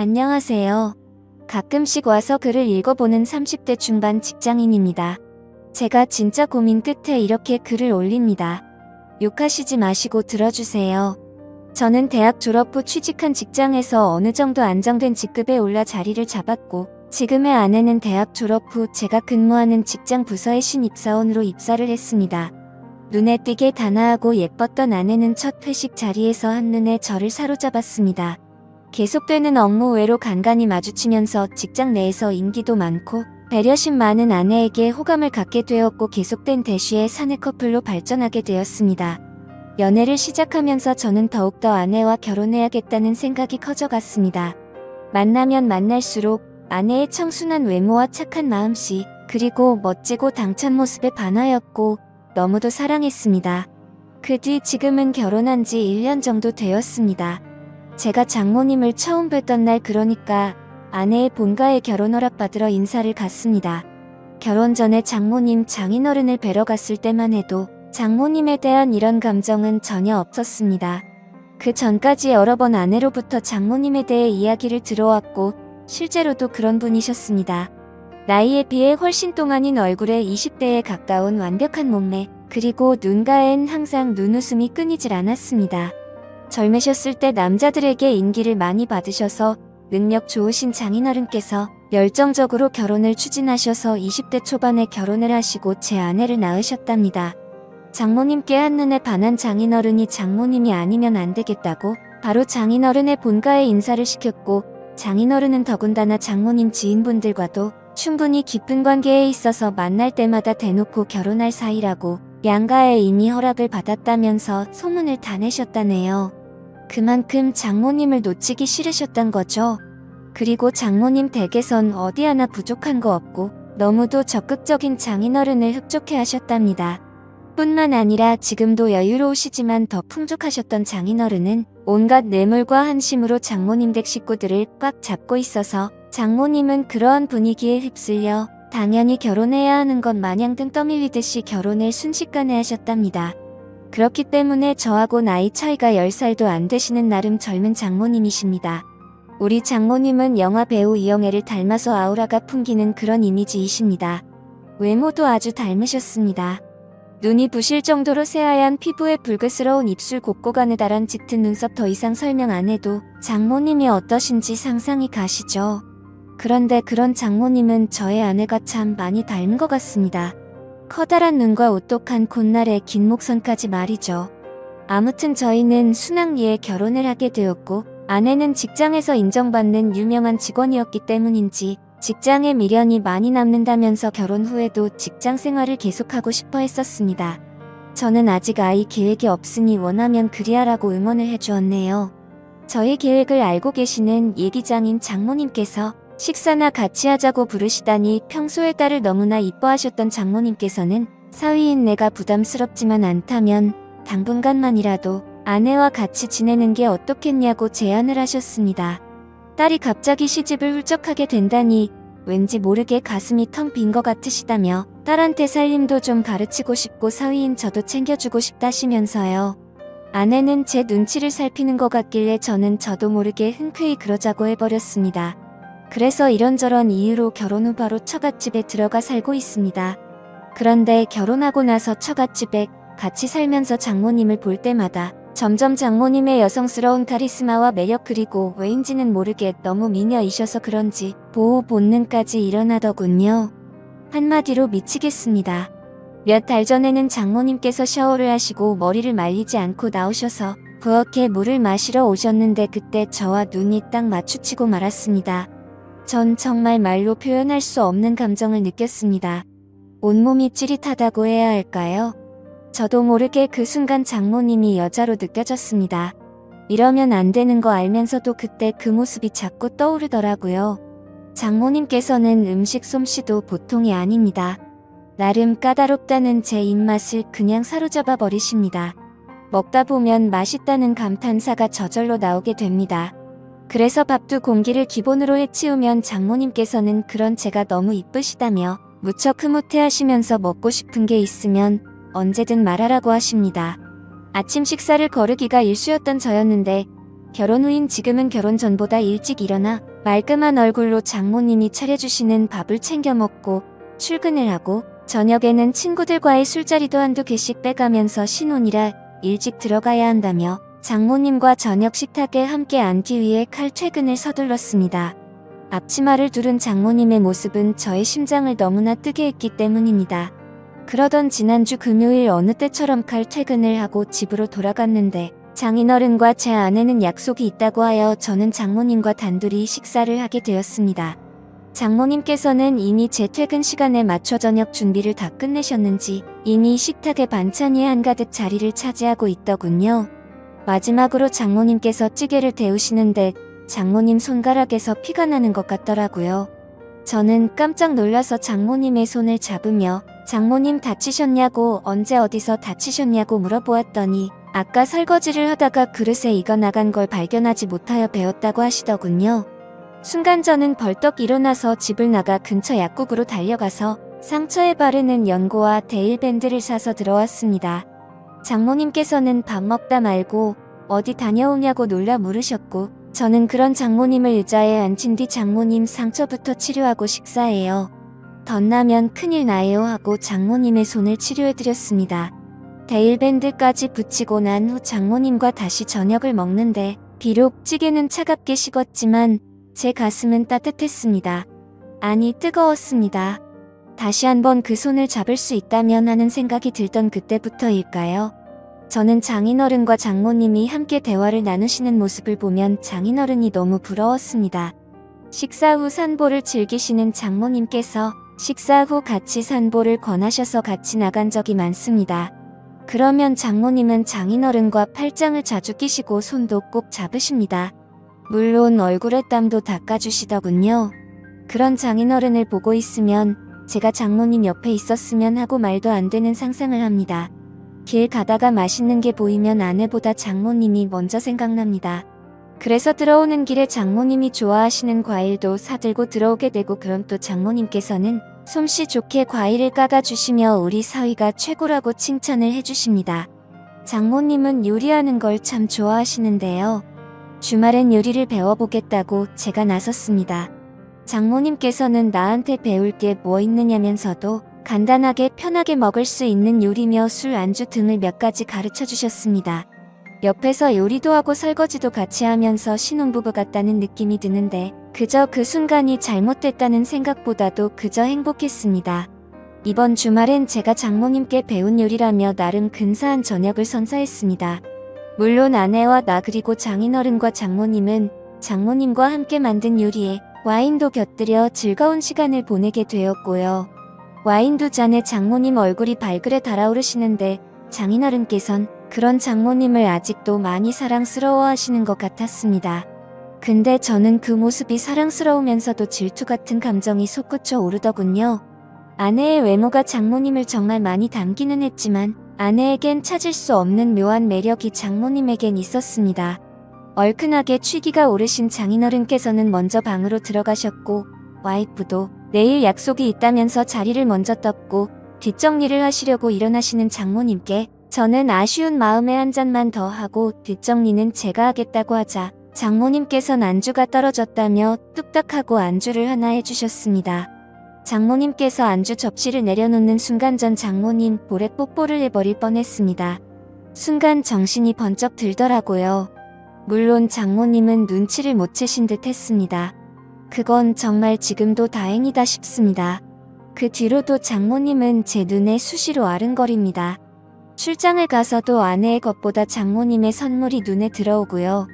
안녕하세요. 가끔씩 와서 글을 읽어보는 30대 중반 직장인입니다. 제가 진짜 고민 끝에 이렇게 글을 올립니다. 욕하시지 마시고 들어주세요. 저는 대학 졸업 후 취직한 직장에서 어느 정도 안정된 직급에 올라 자리를 잡았고, 지금의 아내는 대학 졸업 후 제가 근무하는 직장 부서의 신입사원으로 입사를 했습니다. 눈에 띄게 단아하고 예뻤던 아내는 첫 회식 자리에서 한눈에 저를 사로잡았습니다. 계속되는 업무 외로 간간히 마주치면서 직장 내에서 인기도 많고 배려심 많은 아내에게 호감을 갖게 되었고, 계속된 대쉬에 사내 커플로 발전하게 되었습니다. 연애를 시작하면서 저는 더욱더 아내와 결혼해야겠다는 생각이 커져갔습니다. 만나면 만날수록 아내의 청순한 외모와 착한 마음씨, 그리고 멋지고 당찬 모습에 반하였고 너무도 사랑했습니다. 그 뒤 지금은 결혼한 지 1년 정도 되었습니다. 제가 장모님을 처음 뵀던 날, 그러니까 아내의 본가에 결혼 허락받으러 인사를 갔습니다. 결혼 전에 장모님 장인어른을 뵈러 갔을 때만 해도 장모님에 대한 이런 감정은 전혀 없었습니다. 그 전까지 여러 번 아내로부터 장모님에 대해 이야기를 들어왔고 실제로도 그런 분이셨습니다. 나이에 비해 훨씬 동안인 얼굴에 20대에 가까운 완벽한 몸매, 그리고 눈가엔 항상 눈웃음이 끊이질 않았습니다. 젊으셨을 때 남자들에게 인기를 많이 받으셔서 능력 좋으신 장인어른께서 열정적으로 결혼을 추진하셔서 20대 초반에 결혼을 하시고 제 아내를 낳으셨답니다. 장모님께 한눈에 반한 장인어른이 장모님이 아니면 안 되겠다고 바로 장인어른의 본가에 인사를 시켰고, 장인어른은 더군다나 장모님 지인분들과도 충분히 깊은 관계에 있어서 만날 때마다 대놓고 결혼할 사이라고 양가에 이미 허락을 받았다면서 소문을 다 내셨다네요. 그만큼 장모님을 놓치기 싫으셨단 거죠. 그리고 장모님 댁에선 어디 하나 부족한 거 없고 너무도 적극적인 장인어른을 흡족해 하셨답니다. 뿐만 아니라 지금도 여유로우시지만 더 풍족하셨던 장인어른은 온갖 뇌물과 한심으로 장모님 댁 식구들을 꽉 잡고 있어서 장모님은 그러한 분위기에 휩쓸려 당연히 결혼해야 하는 것 마냥 등 떠밀리듯이 결혼을 순식간에 하셨답니다. 그렇기 때문에 저하고 나이 차이가 10살도 안 되시는 나름 젊은 장모님이십니다. 우리 장모님은 영화 배우 이영애를 닮아서 아우라가 풍기는 그런 이미지이십니다. 외모도 아주 닮으셨습니다. 눈이 부실 정도로 새하얀 피부에 붉으스러운 입술, 곱고 가느다란 짙은 눈썹, 더 이상 설명 안 해도 장모님이 어떠신지 상상이 가시죠? 그런데 그런 장모님은 저의 아내가 참 많이 닮은 것 같습니다. 커다란 눈과 오똑한 콧날에 긴 목선까지 말이죠. 아무튼 저희는 순학리에 결혼을 하게 되었고, 아내는 직장에서 인정받는 유명한 직원이었기 때문인지 직장에 미련이 많이 남는다면서 결혼 후에도 직장 생활을 계속하고 싶어 했었습니다. 저는 아직 아이 계획이 없으니 원하면 그리하라고 응원을 해주었네요. 저희 계획을 알고 계시는 예기장인 장모님께서 식사나 같이 하자고 부르시다니 평소에 딸을 너무나 이뻐하셨던 장모님께서는 사위인 내가 부담스럽지만 않다면 당분간만이라도 아내와 같이 지내는 게 어떻겠냐고 제안을 하셨습니다. 딸이 갑자기 시집을 훌쩍하게 된다니 왠지 모르게 가슴이 텅 빈 것 같으시다며 딸한테 살림도 좀 가르치고 싶고 사위인 저도 챙겨주고 싶다시면서요. 아내는 제 눈치를 살피는 것 같길래 저도 모르게 흔쾌히 그러자고 해버렸습니다. 그래서 이런저런 이유로 결혼 후 바로 처갓집에 들어가 살고 있습니다. 그런데 결혼하고 나서 처갓집에 같이 살면서 장모님을 볼 때마다 점점 장모님의 여성스러운 카리스마와 매력, 그리고 왜인지는 모르게 너무 미녀이셔서 그런지 보호 본능까지 일어나더군요. 한마디로 미치겠습니다. 몇 달 전에는 장모님께서 샤워를 하시고 머리를 말리지 않고 나오셔서 부엌에 물을 마시러 오셨는데 그때 저와 눈이 딱 마주치고 말았습니다. 전 정말 말로 표현할 수 없는 감정을 느꼈습니다. 온몸이 찌릿하다고 해야 할까요? 저도 모르게 그 순간 장모님이 여자로 느껴졌습니다. 이러면 안 되는 거 알면서도 그때 그 모습이 자꾸 떠오르더라고요. 장모님께서는 음식 솜씨도 보통이 아닙니다. 나름 까다롭다는 제 입맛을 그냥 사로잡아 버리십니다. 먹다 보면 맛있다는 감탄사가 저절로 나오게 됩니다. 그래서 밥도 공기를 기본으로 해치우면 장모님께서는 그런 제가 너무 이쁘시다며 무척 흐뭇해하시면서 먹고 싶은 게 있으면 언제든 말하라고 하십니다. 아침 식사를 거르기가 일쑤였던 저였는데 결혼 후인 지금은 결혼 전보다 일찍 일어나 말끔한 얼굴로 장모님이 차려주시는 밥을 챙겨 먹고 출근을 하고 저녁에는 친구들과의 술자리도 한두 개씩 빼가면서 신혼이라 일찍 들어가야 한다며 장모님과 저녁 식탁에 함께 앉기 위해 칼퇴근을 서둘렀습니다. 앞치마를 두른 장모님의 모습은 저의 심장을 너무나 뜨게 했기 때문입니다. 그러던 지난주 금요일 어느 때처럼 칼퇴근을 하고 집으로 돌아갔는데 장인어른과 제 아내는 약속이 있다고 하여 저는 장모님과 단둘이 식사를 하게 되었습니다. 장모님께서는 이미 제 퇴근 시간에 맞춰 저녁 준비를 다 끝내셨는지 이미 식탁에 반찬이 한가득 자리를 차지하고 있더군요. 마지막으로 장모님께서 찌개를 데우시는데 장모님 손가락에서 피가 나는 것 같더라고요. 저는 깜짝 놀라서 장모님의 손을 잡으며 장모님 다치셨냐고 언제 어디서 다치셨냐고 물어보았더니 아까 설거지를 하다가 그릇에 익어 나간 걸 발견하지 못하여 베었다고 하시더군요. 순간 저는 벌떡 일어나서 집을 나가 근처 약국으로 달려가서 상처에 바르는 연고와 데일밴드를 사서 들어왔습니다. 장모님께서는 밥 먹다 말고 어디 다녀오냐고 놀라 물으셨고 저는 그런 장모님을 의자에 앉힌 뒤 장모님 상처부터 치료하고 식사해요. 덧나면 큰일 나요 하고 장모님의 손을 치료해드렸습니다. 데일밴드까지 붙이고 난 후 장모님과 다시 저녁을 먹는데 비록 찌개는 차갑게 식었지만 제 가슴은 따뜻했습니다. 아니 뜨거웠습니다. 다시 한번 그 손을 잡을 수 있다면 하는 생각이 들던 그때부터일까요? 저는 장인어른과 장모님이 함께 대화를 나누시는 모습을 보면 장인어른이 너무 부러웠습니다. 식사 후 산보를 즐기시는 장모님께서 식사 후 같이 산보를 권하셔서 같이 나간 적이 많습니다. 그러면 장모님은 장인어른과 팔짱을 자주 끼시고 손도 꼭 잡으십니다. 물론 얼굴에 땀도 닦아주시더군요. 그런 장인어른을 보고 있으면 제가 장모님 옆에 있었으면 하고 말도 안 되는 상상을 합니다. 길 가다가 맛있는 게 보이면 아내보다 장모님이 먼저 생각납니다. 그래서 들어오는 길에 장모님이 좋아하시는 과일도 사들고 들어오게 되고 그럼 또 장모님께서는 솜씨 좋게 과일을 까가주시며 우리 사위가 최고라고 칭찬을 해주십니다. 장모님은 요리하는 걸 참 좋아하시는데요. 주말엔 요리를 배워보겠다고 제가 나섰습니다. 장모님께서는 나한테 배울 게 뭐 있느냐면서도 간단하게 편하게 먹을 수 있는 요리며 술 안주 등을 몇 가지 가르쳐 주셨습니다. 옆에서 요리도 하고 설거지도 같이 하면서 신혼부부 같다는 느낌이 드는데 그저 그 순간이 잘못됐다는 생각보다도 그저 행복했습니다. 이번 주말엔 제가 장모님께 배운 요리라며 나름 근사한 저녁을 선사했습니다. 물론 아내와 나 그리고 장인어른과 장모님은 장모님과 함께 만든 요리에 와인도 곁들여 즐거운 시간을 보내게 되었고요. 와인 두 잔에 장모님 얼굴이 발그레 달아오르시는데 장인어른께선 그런 장모님을 아직도 많이 사랑스러워 하시는 것 같았습니다. 근데 저는 그 모습이 사랑스러우면서도 질투 같은 감정이 솟구쳐 오르더군요. 아내의 외모가 장모님을 정말 많이 닮기는 했지만 아내에겐 찾을 수 없는 묘한 매력이 장모님에겐 있었습니다. 얼큰하게 취기가 오르신 장인어른께서는 먼저 방으로 들어가셨고 와이프도 내일 약속이 있다면서 자리를 먼저 떴고 뒷정리를 하시려고 일어나시는 장모님께 저는 아쉬운 마음에 한 잔만 더 하고 뒷정리는 제가 하겠다고 하자 장모님께선 안주가 떨어졌다며 뚝딱하고 안주를 하나 해주셨습니다. 장모님께서 안주 접시를 내려놓는 순간 전 장모님 볼에 뽀뽀를 해버릴 뻔했습니다. 순간 정신이 번쩍 들더라고요. 물론 장모님은 눈치를 못 채신 듯 했습니다. 그건 정말 지금도 다행이다 싶습니다. 그 뒤로도 장모님은 제 눈에 수시로 아른거립니다. 출장을 가서도 아내의 것보다 장모님의 선물이 눈에 들어오고요.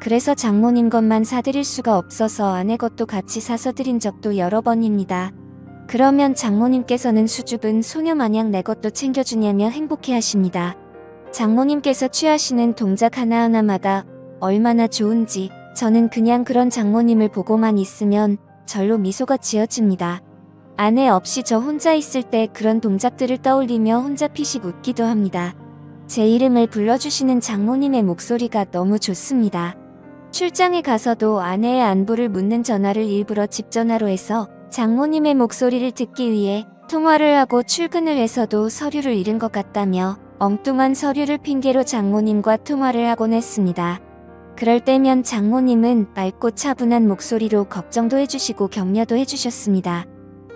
그래서 장모님 것만 사드릴 수가 없어서 아내 것도 같이 사서 드린 적도 여러 번입니다. 그러면 장모님께서는 수줍은 소녀 마냥 내 것도 챙겨주냐며 행복해하십니다. 장모님께서 취하시는 동작 하나하나마다 얼마나 좋은지 저는 그냥 그런 장모님을 보고만 있으면 절로 미소가 지어집니다. 아내 없이 저 혼자 있을 때 그런 동작들을 떠올리며 혼자 피식 웃기도 합니다. 제 이름을 불러주시는 장모님의 목소리가 너무 좋습니다. 출장에 가서도 아내의 안부를 묻는 전화를 일부러 집 전화로 해서 장모님의 목소리를 듣기 위해 통화를 하고 출근을 해서도 서류를 잃은 것 같다며 엉뚱한 서류를 핑계로 장모님과 통화를 하곤 했습니다. 그럴 때면 장모님은 맑고 차분한 목소리로 걱정도 해주시고 격려도 해주셨습니다.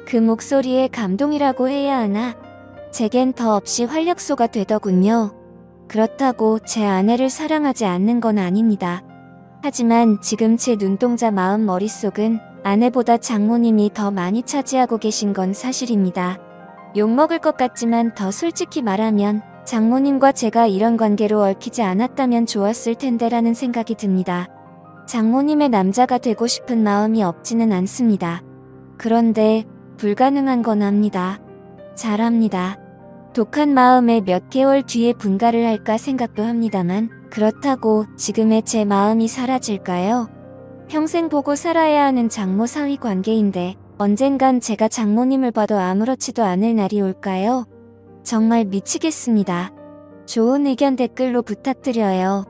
그 목소리에 감동이라고 해야 하나? 제겐 더 없이 활력소가 되더군요. 그렇다고 제 아내를 사랑하지 않는 건 아닙니다. 하지만 지금 제 눈동자 마음 머릿속은 아내보다 장모님이 더 많이 차지하고 계신 건 사실입니다. 욕먹을 것 같지만 더 솔직히 말하면 장모님과 제가 이런 관계로 얽히지 않았다면 좋았을 텐데라는 생각이 듭니다. 장모님의 남자가 되고 싶은 마음이 없지는 않습니다. 그런데 불가능한 건 압니다. 잘합니다. 독한 마음에 몇 개월 뒤에 분가를 할까 생각도 합니다만 그렇다고 지금의 제 마음이 사라질까요? 평생 보고 살아야 하는 장모 사위 관계인데 언젠간 제가 장모님을 봐도 아무렇지도 않을 날이 올까요? 정말 미치겠습니다. 좋은 의견 댓글로 부탁드려요.